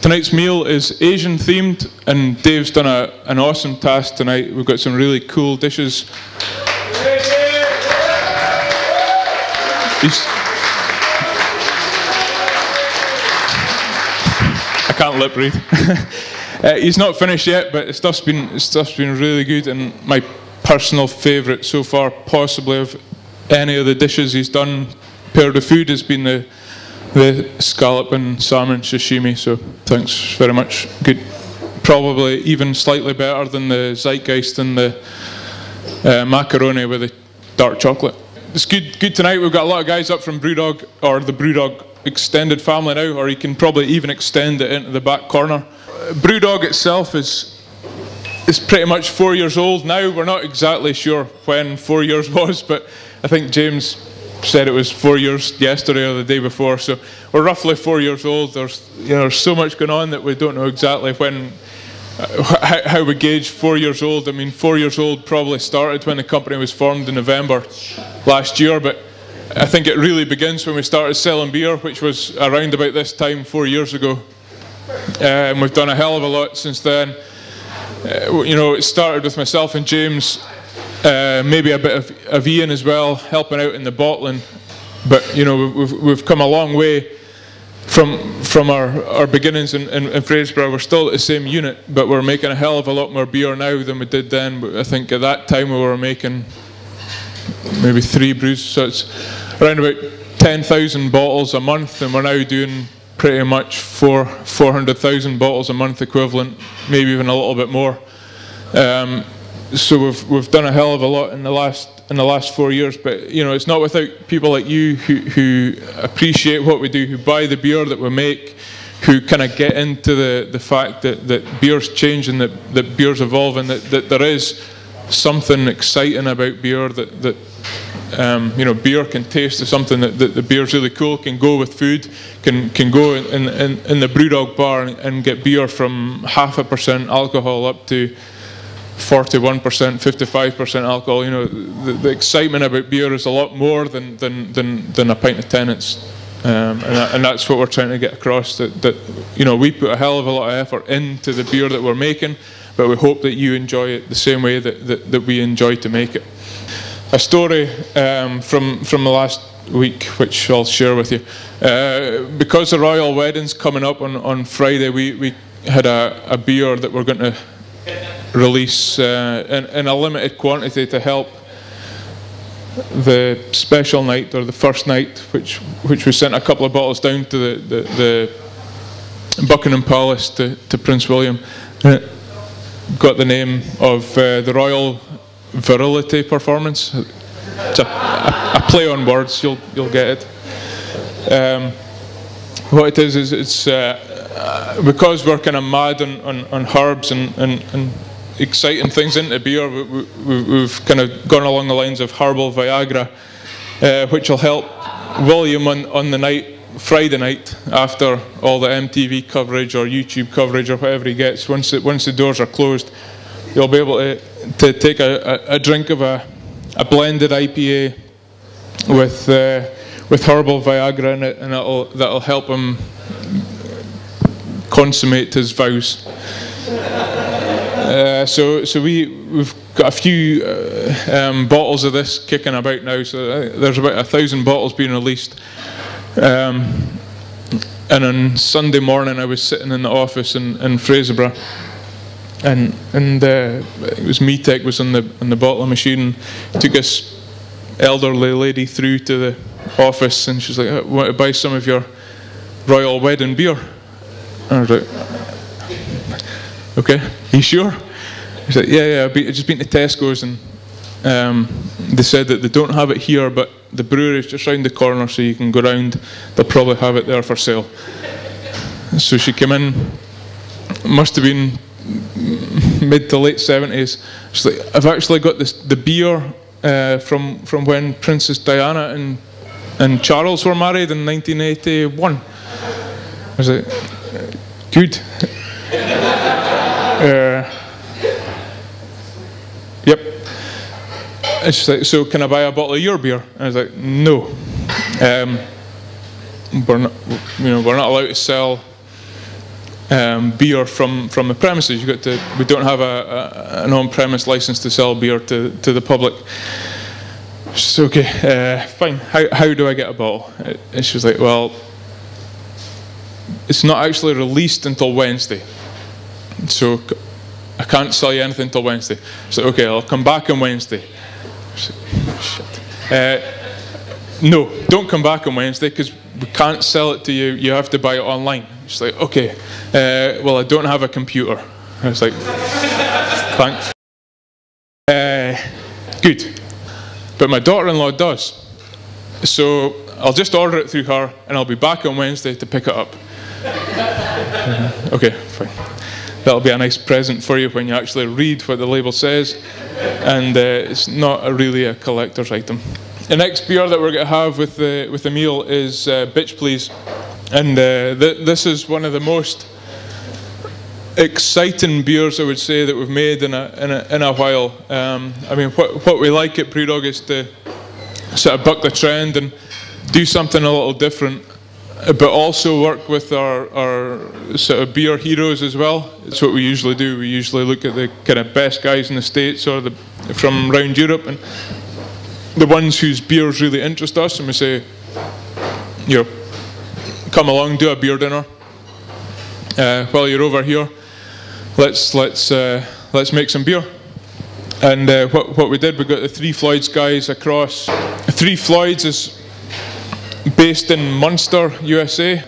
Tonight's meal is Asian themed, and Dave's done an awesome task tonight. We've got some really cool dishes. I can't lip read. He's not finished yet, but stuff's been really good, and my personal favourite so far, possibly of any of the dishes he's done paired with food, has been the scallop and salmon sashimi. So thanks very much. Good, probably even slightly better than the zeitgeist and the macaroni with the dark chocolate. It's good tonight. We've got a lot of guys up from Brewdog, or the Brewdog extended family now, or you can probably even extend it into the back corner. Brewdog itself is pretty much 4 years old now. We're not exactly sure when 4 years was, but I think James said it was 4 years yesterday or the day before, so we're roughly 4 years old. There's so much going on that we don't know exactly when, how we gauge 4 years old. I mean, 4 years old probably started when the company was formed in November last year, but I think it really begins when we started selling beer, which was around about this time 4 years ago. And we've done a hell of a lot since then. It started with myself and James, maybe a bit of Ian as well, helping out in the bottling. But we've come a long way from our beginnings in Fraserburgh. We're still at the same unit, but we're making a hell of a lot more beer now than we did then. I think at that time we were making maybe 3 brews, so it's around about 10,000 bottles a month, and we're now doing pretty much 400,000 bottles a month equivalent, maybe even a little bit more. So we've done a hell of a lot in the last 4 years, but it's not without people like you who appreciate what we do, who buy the beer that we make, who kind of get into the fact that beer's changing, that beer's evolving, that there is something exciting about beer, that beer can taste of something, that the beer's really cool, can go with food, can go in the Brewdog bar and get beer from 0.5% alcohol up to 41%, 55% alcohol. The excitement about beer is a lot more than a pint of Tennent's, and that's what we're trying to get across. That we put a hell of a lot of effort into the beer that we're making, but we hope that you enjoy it the same way that we enjoy to make it. A story from the last week, which I'll share with you. Because the royal wedding's coming up on Friday, we had a beer that we're going to release in a limited quantity to help the special night, or the first night, which we sent a couple of bottles down to the Buckingham Palace to Prince William. Got the name of the Royal Virility Performance. It's a play on words. You'll get it. What it is it's because we're kind of mad on herbs and exciting things into beer. We've kind of gone along the lines of herbal Viagra, which will help William on the night, Friday night, after all the MTV coverage or YouTube coverage or whatever he gets. Once the doors are closed, you'll be able to take a drink of a blended IPA with herbal Viagra in it, and that'll help him consummate his vows. So we've got a few bottles of this kicking about now. So there's about 1,000 bottles being released. And on Sunday morning, I was sitting in the office in Fraserburgh, and it was Metech was on the bottling machine. Took this elderly lady through to the office, and she's like, "I want to buy some of your royal wedding beer." And I was like, "Okay, are you sure?" He's like, "Yeah, I've just been to Tesco's, and they said that they don't have it here, but the brewery's just round the corner, so you can go round. They'll probably have it there for sale." So she came in, must have been mid to late 70s. She's like, "I've actually got the beer from when Princess Diana and Charles were married in 1981. I was like, "Good." Yep. And she's like, "So can I buy a bottle of your beer?" And I was like, "No. We're not allowed to sell beer from the premises. We don't have an on-premise license to sell beer to the public. She's okay, fine. How do I get a bottle? And she was like, well, it's not actually released until Wednesday, so I can't sell you anything until Wednesday. She's like, okay, I'll come back on Wednesday. She's like, shit. No, don't come back on Wednesday because we can't sell it to you. You have to buy it online. She's like, okay, well, I don't have a computer. I was like, thanks. Good. But my daughter-in-law does. So I'll just order it through her and I'll be back on Wednesday to pick it up. Okay, fine. That'll be a nice present for you when you actually read what the label says, and it's not really a collector's item. The next beer that we're going to have with the meal is Bitch Please, and this is one of the most exciting beers I would say that we've made in a while. I mean, what we like at Brewdog is to sort of buck the trend and do something a little different, but also work with our sort of beer heroes as well. It's what we usually do. We usually look at the kind of best guys in the States or from around Europe, and the ones whose beers really interest us, and we say, you know, come along, do a beer dinner. While you're over here, let's make some beer. And what we did, we got the Three Floyds guys across. Three Floyds is based in Munster, USA.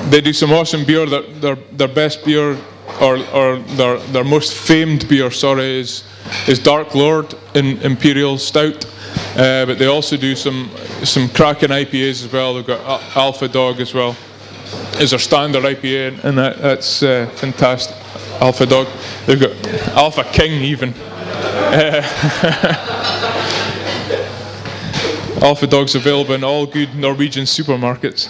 They do some awesome beer. Their best beer, or their most famed beer, sorry, is Dark Lord in Imperial Stout. But they also do some cracking IPAs as well. They've got Alpha Dog as well. Is their standard IPA, and that's fantastic. Alpha Dog. They've got Alpha King even. Alpha Dog's available in all good Norwegian supermarkets.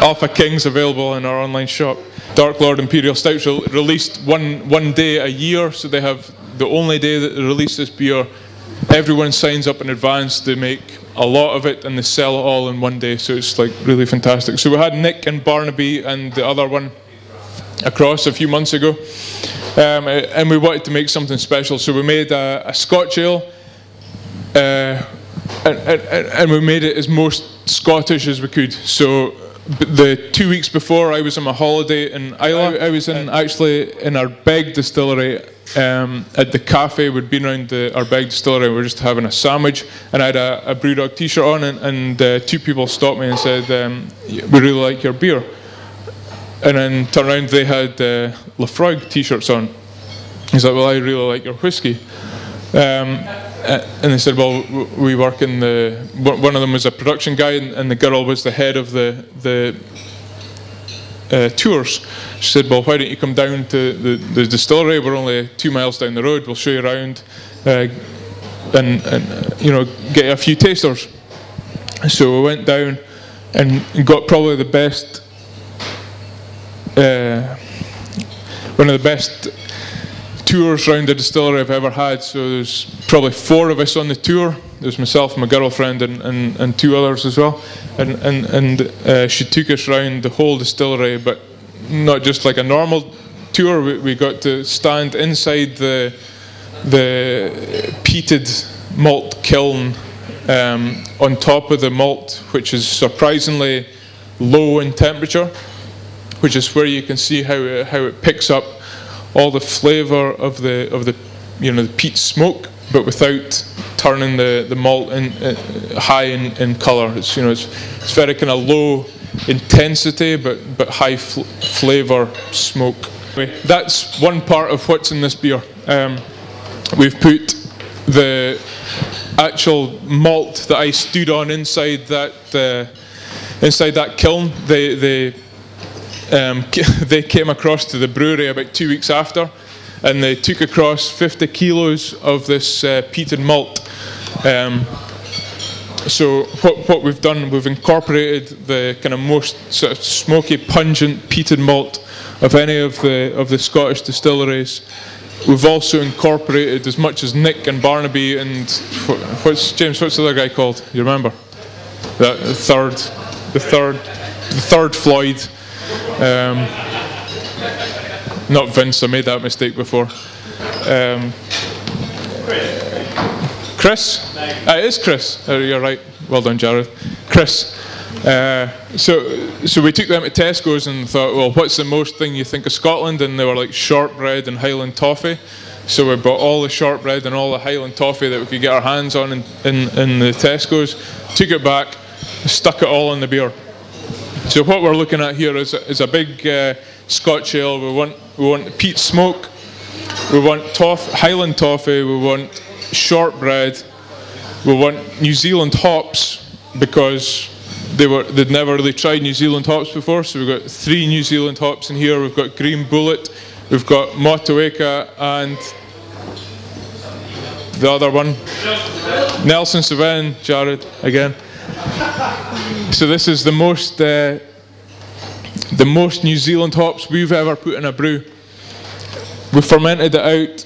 Alpha King's available in our online shop. Dark Lord Imperial Stouts released one day a year, so they have the only day that they release this beer. Everyone signs up in advance. They make a lot of it and they sell it all in one day, so it's like really fantastic. So we had Nick and Barnaby and the other one across a few months ago, and we wanted to make something special, so we made a Scotch ale, and we made it as most Scottish as we could. So the 2 weeks before I was on my holiday in Islay, I was actually in our Beg distillery at the cafe. We'd been around our Beg distillery, we were just having a sandwich, and I had a Brewdog t-shirt on, and two people stopped me and said, we really like your beer. And then turned around, they had Lafroig t-shirts on. He's like, well, I really like your whiskey. And they said, well, we work in one of them was a production guy, and the girl was the head of the tours. She said, well, why don't you come down to the distillery? We're only 2 miles down the road. We'll show you around, and you know, get you a few tasters. So we went down and got probably the best, one of the best tours around the distillery I've ever had. So there's probably 4 of us on the tour. There's myself, my girlfriend, and 2 others as well. And she took us around the whole distillery, but not just like a normal tour. We got to stand inside the peated malt kiln on top of the malt, which is surprisingly low in temperature, which is where you can see how it picks up all the flavour of the you know, the peat smoke, but without turning the malt high in colour. It's, you know, it's very kind of low intensity, but high flavour smoke. That's one part of what's in this beer. We've put the actual malt that I stood on inside that kiln. They came across to the brewery about 2 weeks after, and they took across 50 kilos of this peated malt. So what we've done, we've incorporated the kind of most sort of smoky, pungent peated malt of any of the Scottish distilleries. We've also incorporated as much as Nick and Barnaby and what's the other guy called? You remember? The third Floyd. Not Vince, I made that mistake before. Chris? It is Chris. You're right. Well done, Jared. Chris. So we took them to Tesco's and thought, well, what's the most thing you think of Scotland? And they were like shortbread and Highland toffee. So we bought all the shortbread and all the Highland toffee that we could get our hands on in the Tesco's, took it back, stuck it all in the beer. So what we're looking at here is a big Scotch ale. We want peat smoke, we want Highland toffee, we want shortbread, we want New Zealand hops, because they'd never really tried New Zealand hops before. So we've got 3 New Zealand hops in here. We've got Green Bullet, we've got Motueka, and the other one, Nelson Sauvin, Jared again. So this is the most New Zealand hops we've ever put in a brew. We fermented it out.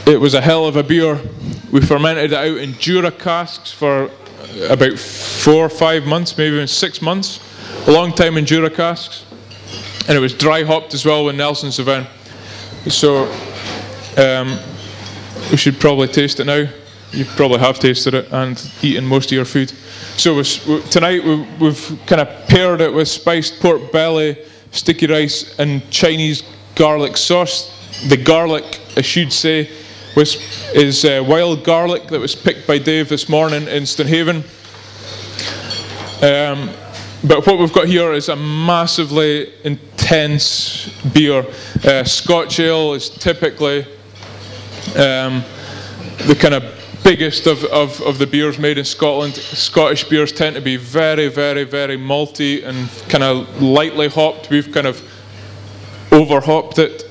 It was a hell of a beer. We fermented it out in Jura casks for about 4 or 5 months, maybe even 6 months. A long time in Jura casks. And it was dry hopped as well with Nelson Sauvin. So we should probably taste it now. You probably have tasted it and eaten most of your food. So tonight we've kind of paired it with spiced pork belly, sticky rice, and Chinese garlic sauce. The garlic, I should say, is wild garlic that was picked by Dave this morning in Stonehaven. But what we've got here is a massively intense beer. Scotch ale is typically the kind of biggest of the beers made in Scotland. Scottish beers tend to be very, very, very malty and kind of lightly hopped. We've kind of over-hopped it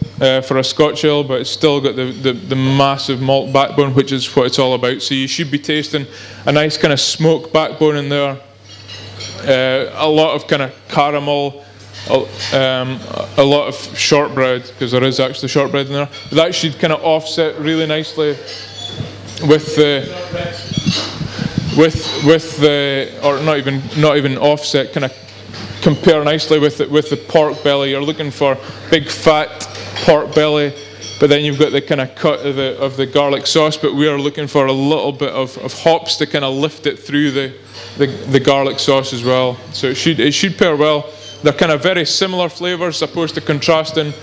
for a Scotch ale, but it's still got the massive malt backbone, which is what it's all about. So you should be tasting a nice kind of smoke backbone in there. A lot of kind of caramel, a lot of shortbread, because there is actually shortbread in there. But that should kind of offset really nicely with the or not even offset, kind of compare nicely with the pork belly. You're looking for big fat pork belly, but then you've got the kind of cut of the garlic sauce. But we are looking for a little bit of hops to kind of lift it through the garlic sauce as well. So it should pair well. They're kind of very similar flavors, opposed to contrasting.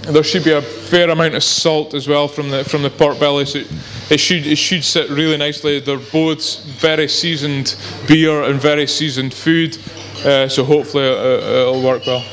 There should be a fair amount of salt as well from the pork belly, so it should sit really nicely. They're both very seasoned beer and very seasoned food, so hopefully it'll work well.